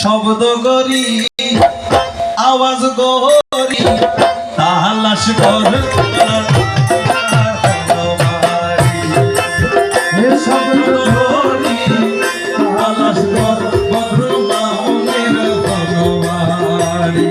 শব্দ করি আওয়াজ করি তালাশ কর শব্দ করি তালাশ কর বদ্র মাউনের বনবাড়ি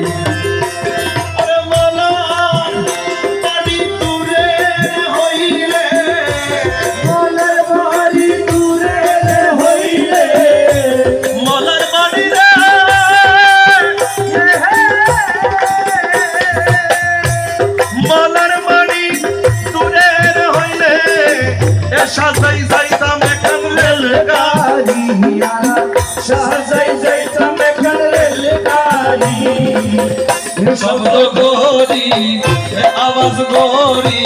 সাজাই যাইতাম এখন রেলগাড়ি সাজাই যাইতাম এখন রেলগাড়ি শব্দ করি আওয়াজ করি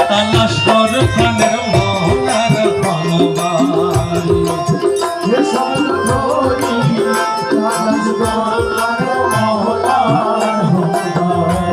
তালাশ কর প্রাণের মহলার বনবাড়ি শব্দ করি তালাশ কর প্রাণের মহলার বনবাড়ি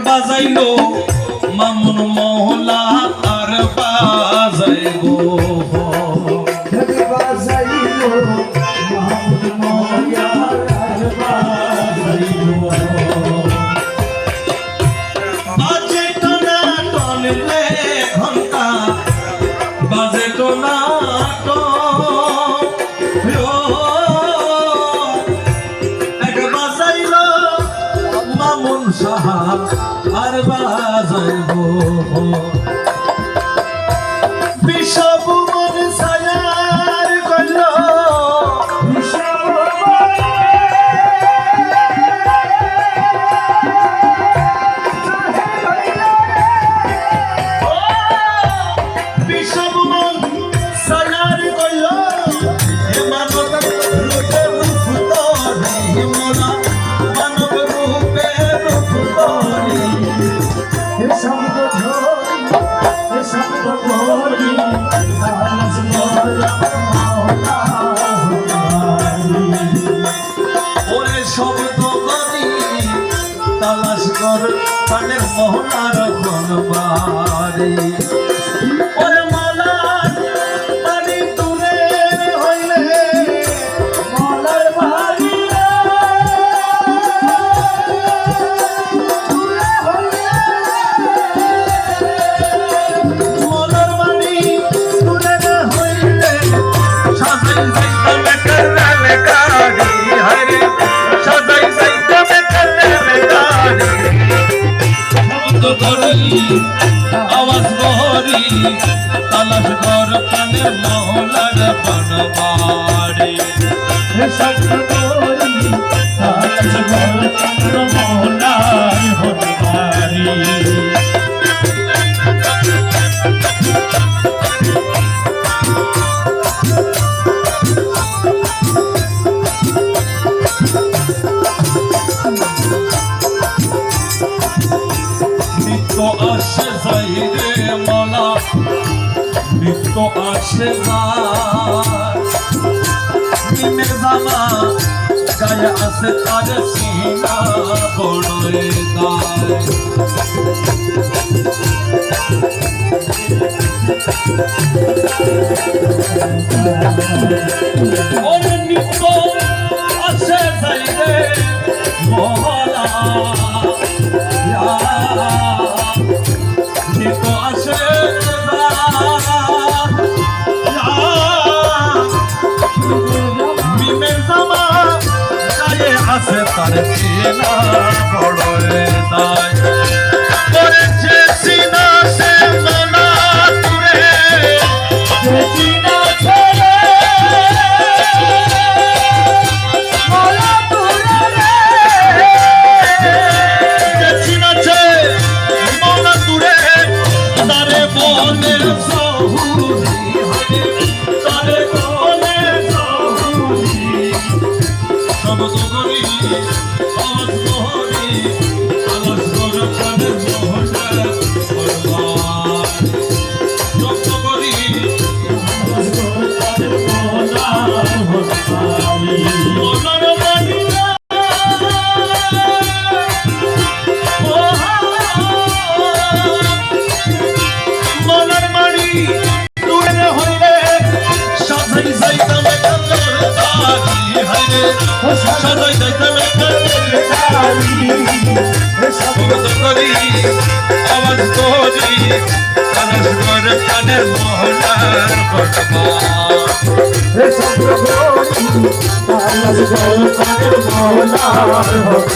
বাজাইলো মামুন মহলা আর বাজাইবো বাজাইলো মামুন মহলা আর বাজাইবো বাজে টোনা টনলে ঘন্টা বাজে টোনা মামুন সাহাব আর বাজাইবো বিষবুমন সায়ার কইল বিষবুমন সায়ার কইল হে মানব রূপে রূপ তোরে মোরা মানব রূপে রূপ তোরে শব্দ করি তালাশ কর ওরে শব্দ করি তালাশ কর প্রাণের মহলার বনবাড়ি ওরে মলার বাড়ি দূরে হইলে মলার বাড়ি আওয়াজ করি তালাশ কর প্রাণের মহলার বনবাড়ি শব্দ করি তালাশ কর প্রাণের মহলার বনবাড়ি আসে যাই রে মলা নিত্য আসে যার জামা গায়ে আছে তার সিনা বড়ে গায় ওরে নিত্য আসে যাই রে মলা নিত্য আসে মিমের জামা গায়ে আছে তার চেনা বড় দায় করেছে সিনা সে মনা তুরে চিনা ছেড়ে মনা তুরে চিনাছে মনা তুরে তারে বনের সহুরি তারে বনের সহুরি শব্দ করি আওয়াজ করি আওয়াজ করে কানের মোহনা করবার শব্দ করি আওয়াজ করে কানের মোহনা মনার মানিয়া মনার মানি তুলে হইলে সাজাই যাইতাম সদাই যাইতাম শব্দ করি আওয়াজ করি কানের করে কানের মোহনার ঘটনা শব্দ করি আওয়াজ করে কানের মোহনার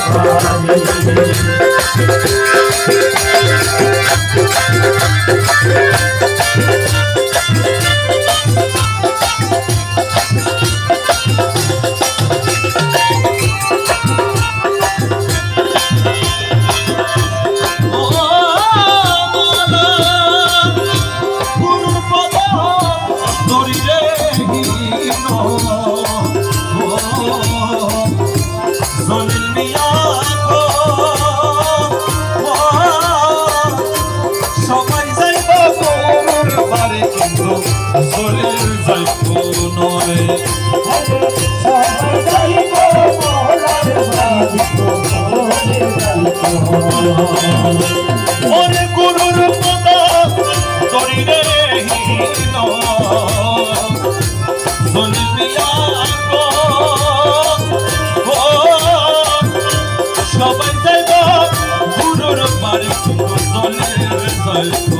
সবাই যাইব পারে কিন্তু জলের যাইব নয় ওরে গুরুর পদা করিলে হীন জলবিয়া সবাই যাইব গুরুর বাড়ি কিন্তু জলের যাইব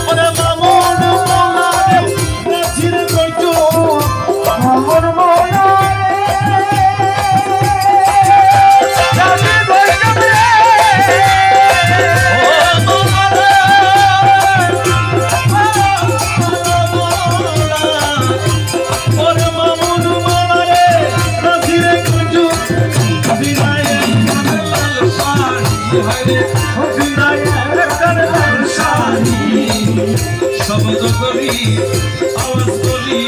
ওরে মামুন মোনারে নাচির কইতো মামুন মোনারে নাচির কইতো ও মোনারে ওরে মামুন মোনারে নাচির কইতো বিনায়ে লাল শাড়ি হায়রে বিনায়ে লাল শাড়ি শব্দ করি আওয়াজ করি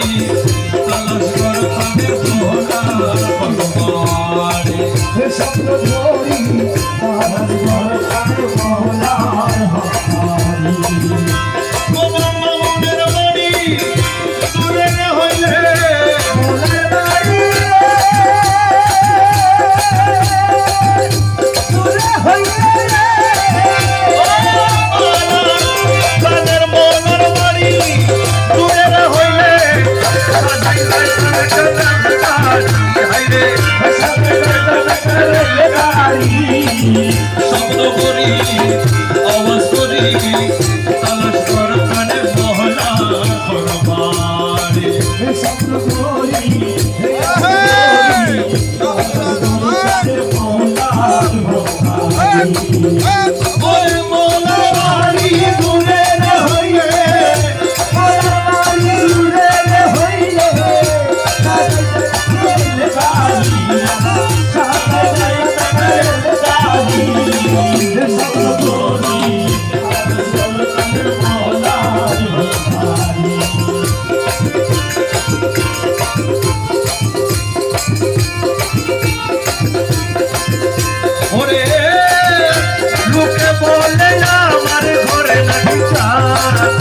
তালাশ কর কানের মোহনার ভগবানে শব্দ করি আওয়াজ কর কানের মোহনার ভগবানে তোমার মামুনের বাড়ি দূরে হইলে মোহনার বাড়ি দূরে হইলে শব্দ করি আওয়াজ করি তালাশ কর কানের মোহনার ভগবানে শব্দ করি আওয়াজ করি তালাশ কর কানের মোহনার ভগবানে